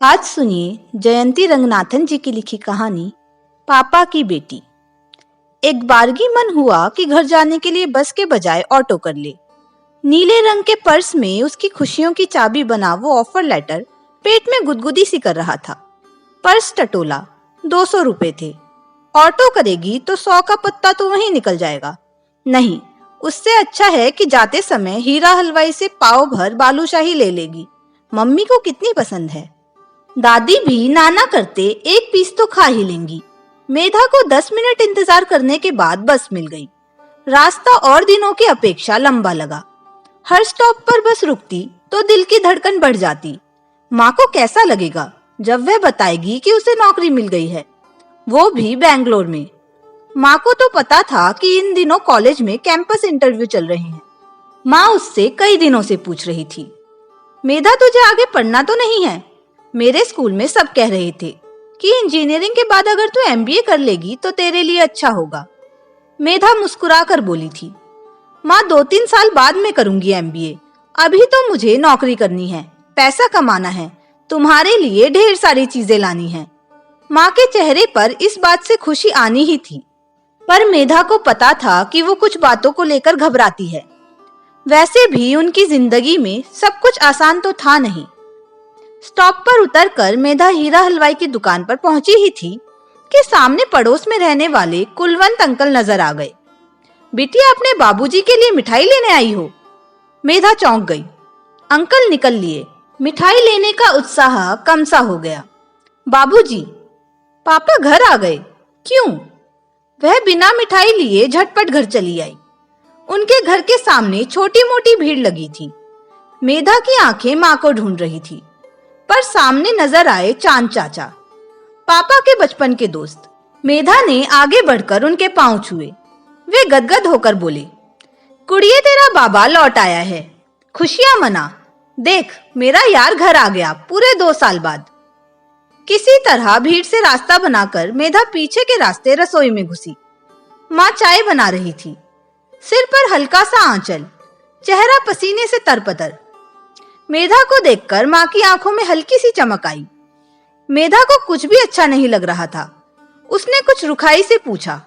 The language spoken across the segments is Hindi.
आज सुनिए जयंती रंगनाथन जी की लिखी कहानी पापा की बेटी। एक बारगी मन हुआ कि घर जाने के लिए बस के बजाय ऑटो कर ले। नीले रंग के पर्स में उसकी खुशियों की चाबी बना वो ऑफर लेटर पेट में गुदगुदी सी कर रहा था। पर्स टटोला, 200 रुपए थे। ऑटो करेगी तो 100 का पत्ता तो वहीं निकल जाएगा। नहीं, उससे अच्छा है कि जाते समय हीरा हलवाई से पाव भर बालूशाही ले लेगी। मम्मी को कितनी पसंद है। दादी भी नाना करते एक पीस तो खा ही लेंगी। मेधा को 10 मिनट इंतजार करने के बाद बस मिल गई। रास्ता और दिनों की अपेक्षा लंबा लगा। हर स्टॉप पर बस रुकती तो दिल की धड़कन बढ़ जाती। माँ को कैसा लगेगा जब वह बताएगी कि उसे नौकरी मिल गई है, वो भी बैंगलोर में। माँ को तो पता था कि इन दिनों कॉलेज में कैंपस इंटरव्यू चल रहे हैं। माँ उससे कई दिनों से पूछ रही थी, मेधा तुझे आगे पढ़ना तो नहीं है? मेरे स्कूल में सब कह रहे थे कि इंजीनियरिंग के बाद अगर तू एमबीए कर लेगी तो तेरे लिए अच्छा होगा। मेधा मुस्कुरा कर बोली थी, माँ 2-3 साल बाद में करूंगी एमबीए। अभी तो मुझे नौकरी करनी है, पैसा कमाना है, तुम्हारे लिए ढेर सारी चीजें लानी है। माँ के चेहरे पर इस बात से खुशी आनी ही थी, पर मेधा को पता था कि वो कुछ बातों को लेकर घबराती है। वैसे भी उनकी जिंदगी में सब कुछ आसान तो था नहीं। स्टॉप पर उतरकर मेधा हीरा हलवाई की दुकान पर पहुंची ही थी कि सामने पड़ोस में रहने वाले कुलवंत अंकल नजर आ गए। बिटिया, अपने बाबूजी के लिए मिठाई लेने आई हो? मेधा चौंक गई। अंकल निकल लिए। मिठाई लेने का उत्साह कम सा हो गया। बाबूजी, पापा घर आ गए? क्यों? वह बिना मिठाई लिए झटपट घर चली आई। उनके घर के सामने छोटी मोटी भीड़ लगी थी। मेधा की आंखें माँ को ढूंढ रही थी, पर सामने नजर आए चांद चाचा, पापा के बचपन के दोस्त। मेधा ने आगे बढ़कर उनके पांव छुए। वे गदगद होकर बोले, कुड़िए, तेरा बाबा लौट आया है, खुशियां मना। देख, मेरा यार घर आ गया पूरे 2 साल बाद। किसी तरह भीड़ से रास्ता बनाकर मेधा पीछे के रास्ते रसोई में घुसी। माँ चाय बना रही थी। सिर पर हल्का सा आंचल, चेहरा पसीने से तरपतर। मेधा को देखकर माँ की आंखों में हल्की सी चमक आई। मेधा को कुछ भी अच्छा नहीं लग रहा था। उसने कुछ रुखाई से पूछा,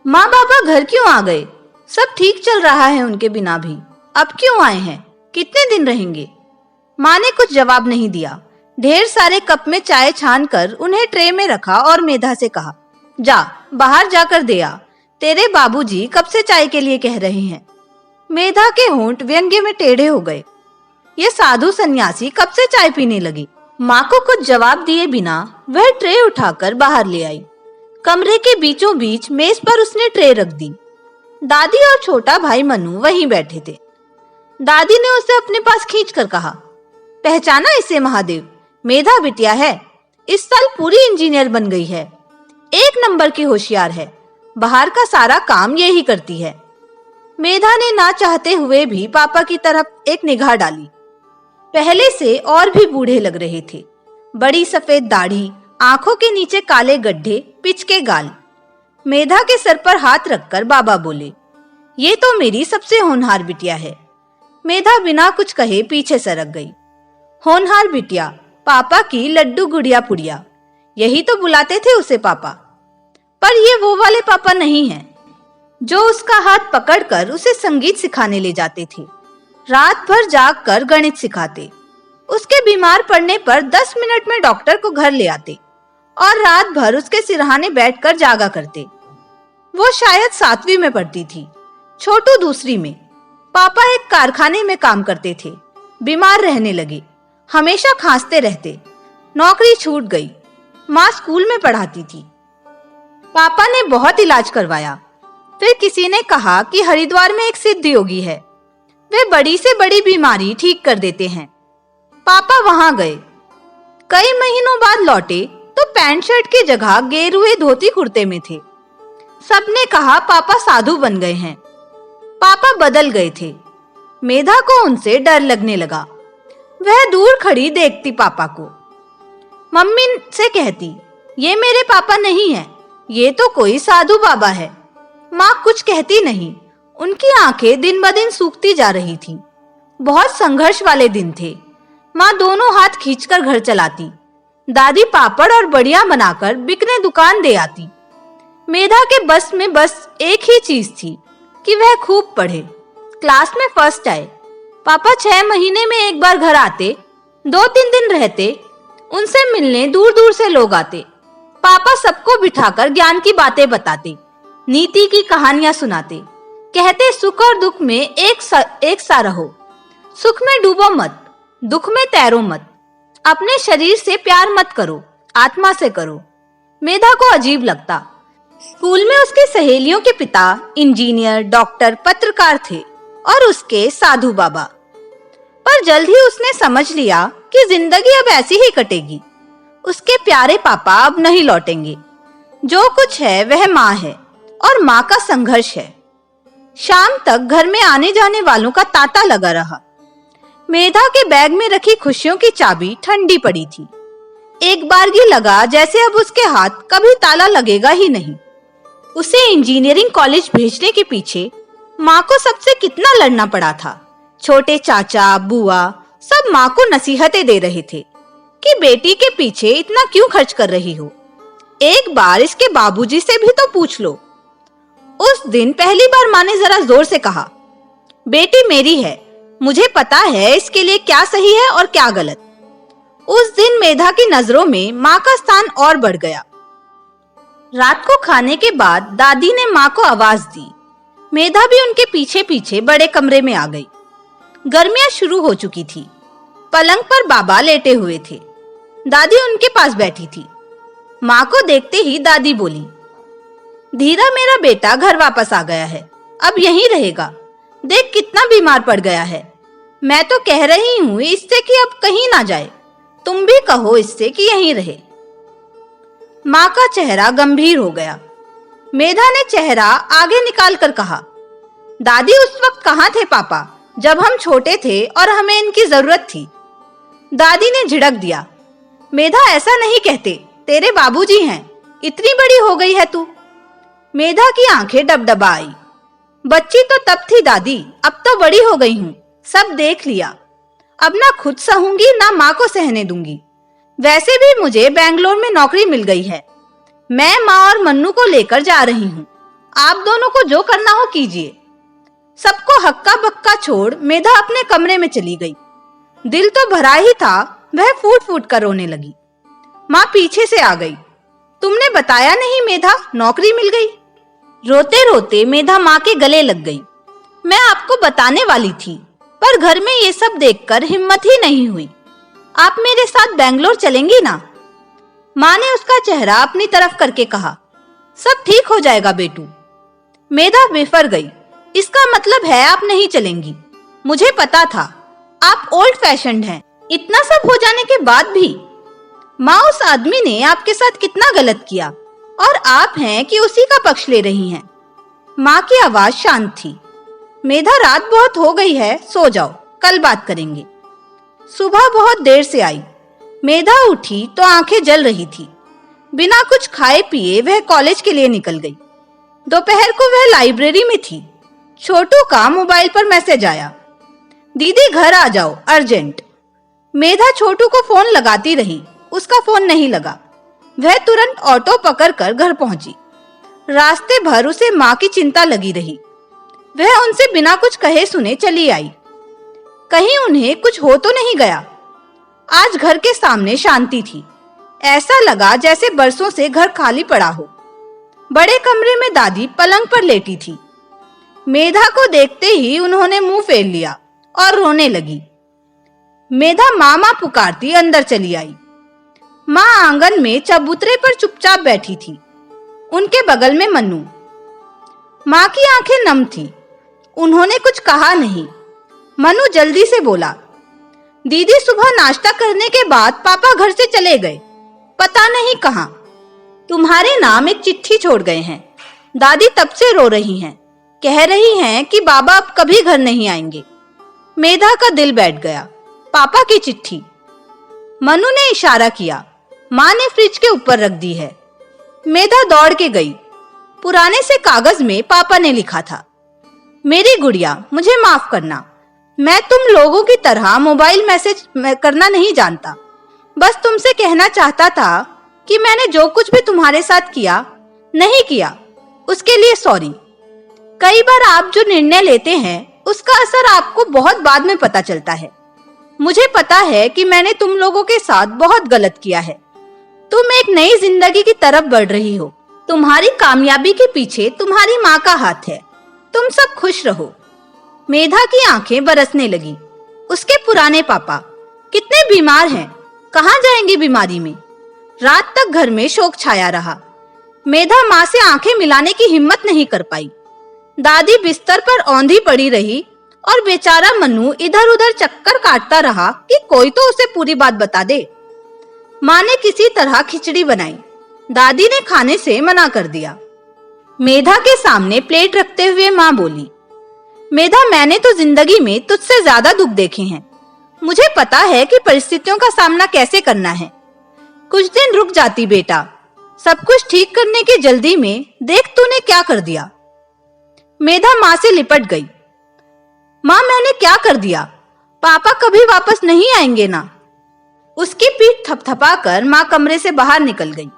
माँ बाबा घर क्यों आ गए? सब ठीक चल रहा है उनके बिना भी, अब क्यों आए हैं? कितने दिन रहेंगे? माँ ने कुछ जवाब नहीं दिया। ढेर सारे कप में चाय छान कर उन्हें ट्रे में रखा और मेधा से कहा, जा बाहर जाकर दे आ, तेरे बाबूजी कब से चाय के लिए कह रहे हैं। मेधा के होंठ व्यंग्य में टेढ़े हो गए। ये साधु सन्यासी कब से चाय पीने लगी। माँ को कुछ जवाब दिए बिना वह ट्रे उठाकर बाहर ले आई। कमरे के बीचों बीच मेज पर उसने ट्रे रख दी। दादी और छोटा भाई मनु वहीं बैठे थे। दादी ने उसे अपने पास खींचकर कहा, पहचाना इसे महादेव? मेधा बिटिया है, इस साल पूरी इंजीनियर बन गई है, 1 नंबर की होशियार है, बाहर का सारा काम यही करती है। मेधा ने ना चाहते हुए भी पापा की तरफ एक निगाह डाली। पहले से और भी बूढ़े लग रहे थे। बड़ी सफेद दाढ़ी, आंखों के नीचे काले गड्ढे, पिचके गाल। मेधा के सर पर हाथ रखकर बाबा बोले, ये तो मेरी सबसे होनहार बिटिया है। मेधा बिना कुछ कहे पीछे सरक गई। होनहार बिटिया, पापा की लड्डू गुड़िया पुड़िया, यही तो बुलाते थे उसे पापा। पर ये वो वाले पापा नहीं हैं जो उसका हाथ पकड़कर उसे संगीत सिखाने ले जाते थे, रात भर जागकर गणित सिखाते, उसके बीमार पड़ने पर 10 मिनट में डॉक्टर को घर ले आते और रात भर उसके सिरहाने बैठकर जागा करते। वो शायद 7वीं में पढ़ती थी, छोटू दूसरी में। पापा एक कारखाने में काम करते थे, बीमार रहने लगे, हमेशा खांसते रहते, नौकरी छूट गई। माँ स्कूल में पढ़ाती थी। पापा ने बहुत इलाज करवाया। फिर किसी ने कहा कि हरिद्वार में एक सिद्ध योगी है, वे बड़ी से बड़ी बीमारी ठीक कर देते हैं। पापा वहां गए। कई महीनों बाद लौटे तो पैंट शर्ट की जगह गेरुए धोती कुर्ते में थे। सबने कहा पापा साधु बन गए हैं। पापा बदल गए थे। मेधा को उनसे डर लगने लगा। वह दूर खड़ी देखती पापा को। मम्मी से कहती, ये मेरे पापा नहीं है, ये तो कोई साधु बाबा है। माँ कुछ कहती नहीं। उनकी आंखें दिन ब दिन सूखती जा रही थीं। बहुत संघर्ष वाले दिन थे। माँ दोनों हाथ खींचकर घर चलाती, दादी पापड़ और बड़ियां बनाकर बिकने दुकान दे आती। मेधा के बस में बस एक ही चीज थी कि वह खूब पढ़े, क्लास में फर्स्ट आए। पापा 6 महीने में एक बार घर आते, 2-3 दिन रहते, उनसे मिलने दूर दूर से लोग आते। पापा सबको बिठाकर ज्ञान की बातें बताते, नीति की कहानियां सुनाते, कहते सुख और दुख में एक सा रहो, सुख में डूबो मत, दुख में तैरो मत, अपने शरीर से प्यार मत करो, आत्मा से करो। मेधा को अजीब लगता। स्कूल में उसकी सहेलियों के पिता इंजीनियर, डॉक्टर, पत्रकार थे और उसके साधु बाबा। पर जल्द ही उसने समझ लिया कि जिंदगी अब ऐसी ही कटेगी। उसके प्यारे पापा अब नहीं लौटेंगे। जो कुछ है वह माँ है और माँ का संघर्ष है। शाम तक घर में आने जाने वालों का तांता लगा रहा। मेधा के बैग में रखी खुशियों की चाबी ठंडी पड़ी थी। एक बारगी लगा जैसे अब उसके हाथ कभी ताला लगेगा ही नहीं। उसे इंजीनियरिंग कॉलेज भेजने के पीछे माँ को सबसे कितना लड़ना पड़ा था। छोटे चाचा, बुआ सब माँ को नसीहतें दे रहे थे कि बेटी के पीछे इतना क्यों खर्च कर रही हो, एक बार इसके बाबूजी से भी तो पूछ लो। उस दिन पहली बार माँ ने जरा जोर से कहा, बेटी मेरी है, मुझे पता है इसके लिए क्या सही है और क्या गलत। उस दिन मेधा की नजरों में माँ का स्थान और बढ़ गया। रात को खाने के बाद दादी ने माँ को आवाज दी। मेधा भी उनके पीछे पीछे बड़े कमरे में आ गई। गर्मियां शुरू हो चुकी थी। पलंग पर बाबा लेटे हुए थे। दादी उनके पास बैठी थी। माँ को देखते ही दादी बोली, धीरा मेरा बेटा घर वापस आ गया है, अब यहीं रहेगा। देख कितना बीमार पड़ गया है। मैं तो कह रही हूँ इससे कि अब कहीं ना जाए। तुम भी कहो इससे कि यहीं रहे। माँ का चेहरा गंभीर हो गया। मेधा ने चेहरा आगे निकाल कर कहा, दादी उस वक्त कहाँ थे पापा, जब हम छोटे थे और हमें इनकी जरूरत थी। दादी ने झिड़क दिया, मेधा ऐसा नहीं कहते, तेरे बाबूजी हैं, इतनी बड़ी हो गई है तू। मेधा की आंखें डबडबा आई। बच्ची तो तब थी दादी, अब तो बड़ी हो गई हूँ, सब देख लिया। अब ना खुद सहूंगी ना माँ को सहने दूंगी। वैसे भी मुझे बेंगलोर में नौकरी मिल गई है। मैं माँ और मन्नू को लेकर जा रही हूँ। आप दोनों को जो करना हो कीजिए। सबको हक्का बक्का छोड़ मेधा अपने कमरे में चली गई। दिल तो भरा ही था, वह फूट फूट कर रोने लगी। माँ पीछे से आ गई, तुमने बताया नहीं मेधा, नौकरी मिल गई। रोते रोते मेधा माँ के गले लग गई। मैं आपको बताने वाली थी, पर घर में ये सब देखकर हिम्मत ही नहीं हुई। आप मेरे साथ बेंगलोर चलेंगी ना? माँ ने उसका चेहरा अपनी तरफ करके कहा, सब ठीक हो जाएगा बेटू। मेधा बेफर गई। इसका मतलब है आप नहीं चलेंगी। मुझे पता था, आप ओल्ड फैशन्ड हैं। इतना सब हो जाने के बाद भी माँ, उस आदमी ने आपके साथ कितना गलत किया और आप हैं कि उसी का पक्ष ले रही हैं। माँ की आवाज शांत थी। मेधा रात बहुत हो गई है, सो जाओ, कल बात करेंगे। सुबह बहुत देर से आई। मेधा उठी तो आंखें जल रही थी। बिना कुछ खाए पिए वह कॉलेज के लिए निकल गई। दोपहर को वह लाइब्रेरी में थी। छोटू का मोबाइल पर मैसेज आया, दीदी घर आ जाओ अर्जेंट। मेधा छोटू को फोन लगाती रही, उसका फोन नहीं लगा। वह तुरंत ऑटो पकड़कर घर पहुंची। रास्ते भर उसे माँ की चिंता लगी रही। वह उनसे बिना कुछ कहे सुने चली आई। कहीं उन्हें कुछ हो तो नहीं गया। आज घर के सामने शांति थी। ऐसा लगा जैसे बरसों से घर खाली पड़ा हो। बड़े कमरे में दादी पलंग पर लेटी थी। मेधा को देखते ही उन्होंने मुंह फेर लिया और रोने लगी। मेधा मामा पुकारती अंदर चली आई। माँ आंगन में चबूतरे पर चुपचाप बैठी थी। उनके बगल में मन्नू। माँ की आंखें नम थी। उन्होंने कुछ कहा नहीं। मन्नू जल्दी से बोला, दीदी सुबह नाश्ता करने के बाद पापा घर से चले गए, पता नहीं कहाँ। तुम्हारे नाम एक चिट्ठी छोड़ गए हैं। दादी तब से रो रही हैं, कह रही हैं कि बाबा अब कभी घर नहीं आएंगे। मेधा का दिल बैठ गया। पापा की चिट्ठी। मनु ने इशारा किया। माँ ने फ्रिज के ऊपर रख दी है। मेधा दौड़ के गई। पुराने से कागज में पापा ने लिखा था, मेरी गुड़िया मुझे माफ करना, मैं तुम लोगों की तरह मोबाइल मैसेज करना नहीं जानता। बस तुमसे कहना चाहता था कि मैंने जो कुछ भी तुम्हारे साथ किया, नहीं किया, उसके लिए सॉरी। कई बार आप जो निर्णय लेते हैं उसका असर आपको बहुत बाद में पता चलता है। मुझे पता है कि मैंने तुम लोगों के साथ बहुत गलत किया है। तुम एक नई जिंदगी की तरफ बढ़ रही हो। तुम्हारी कामयाबी के पीछे तुम्हारी माँ का हाथ है। तुम सब खुश रहो। मेधा की आंखें बरसने लगी। उसके पुराने पापा कितने बीमार हैं, कहाँ जाएंगे बीमारी में। रात तक घर में शोक छाया रहा। मेधा माँ से आंखें मिलाने की हिम्मत नहीं कर पाई। दादी बिस्तर पर औंधी पड़ी रही और बेचारा मन्नू इधर उधर चक्कर काटता रहा कि कोई तो उसे पूरी बात बता दे। माँ ने किसी तरह खिचड़ी बनाई। दादी ने खाने से मना कर दिया। मेधा के सामने प्लेट रखते हुए माँ बोली, मेधा, मैंने तो जिंदगी में तुझसे ज्यादा दुख देखे हैं। मुझे पता है कि परिस्थितियों का सामना कैसे करना है। कुछ दिन रुक जाती बेटा। सब कुछ ठीक करने की जल्दी में देख तूने क्या कर दिया। मेधा माँ से लिपट गई। माँ, मैंने क्या कर दिया? पापा कभी वापस नहीं आएंगे ना? उसकी पीठ थपथपाकर माँ कमरे से बाहर निकल गई।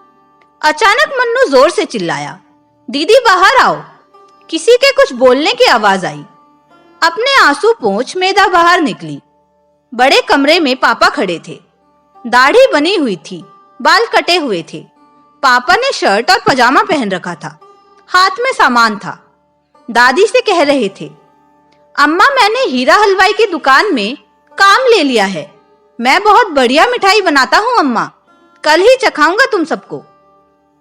अचानक मन्नू जोर से चिल्लाया, दीदी बाहर आओ। किसी के कुछ बोलने की आवाज आई। अपने आंसू पोंछ मेधा बाहर निकली। बड़े कमरे में पापा खड़े थे। दाढ़ी बनी हुई थी, बाल कटे हुए थे। पापा ने शर्ट और पजामा पहन रखा था। हाथ में सामान था। दादी से कह रहे थे, अम्मा, मैंने हीरा हलवाई की दुकान में काम ले लिया है। मैं बहुत बढ़िया मिठाई बनाता हूँ अम्मा, कल ही चखाऊंगा तुम सबको।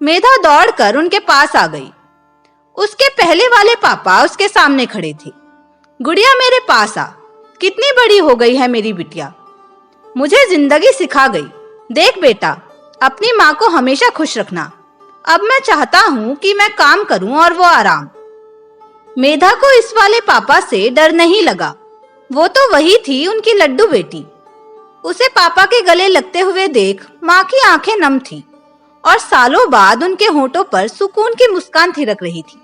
मेधा दौड़कर उनके पास आ गई। उसके पहले वाले पापा उसके सामने खड़े थे। गुड़िया, मेरे पास आ। कितनी बड़ी हो गई है मेरी बिटिया। मुझे जिंदगी सिखा गई। देख बेटा, अपनी माँ को हमेशा खुश रखना। अब मैं चाहता हूँ कि मैं काम करूँ और वो आराम। मेधा को इस वाले पापा से डर नहीं लगा। वो तो वही थी, उनकी लड्डू बेटी। उसे पापा के गले लगते हुए देख माँ की आंखें नम थी और सालों बाद उनके होठों पर सुकून की मुस्कान थिरक रही थी।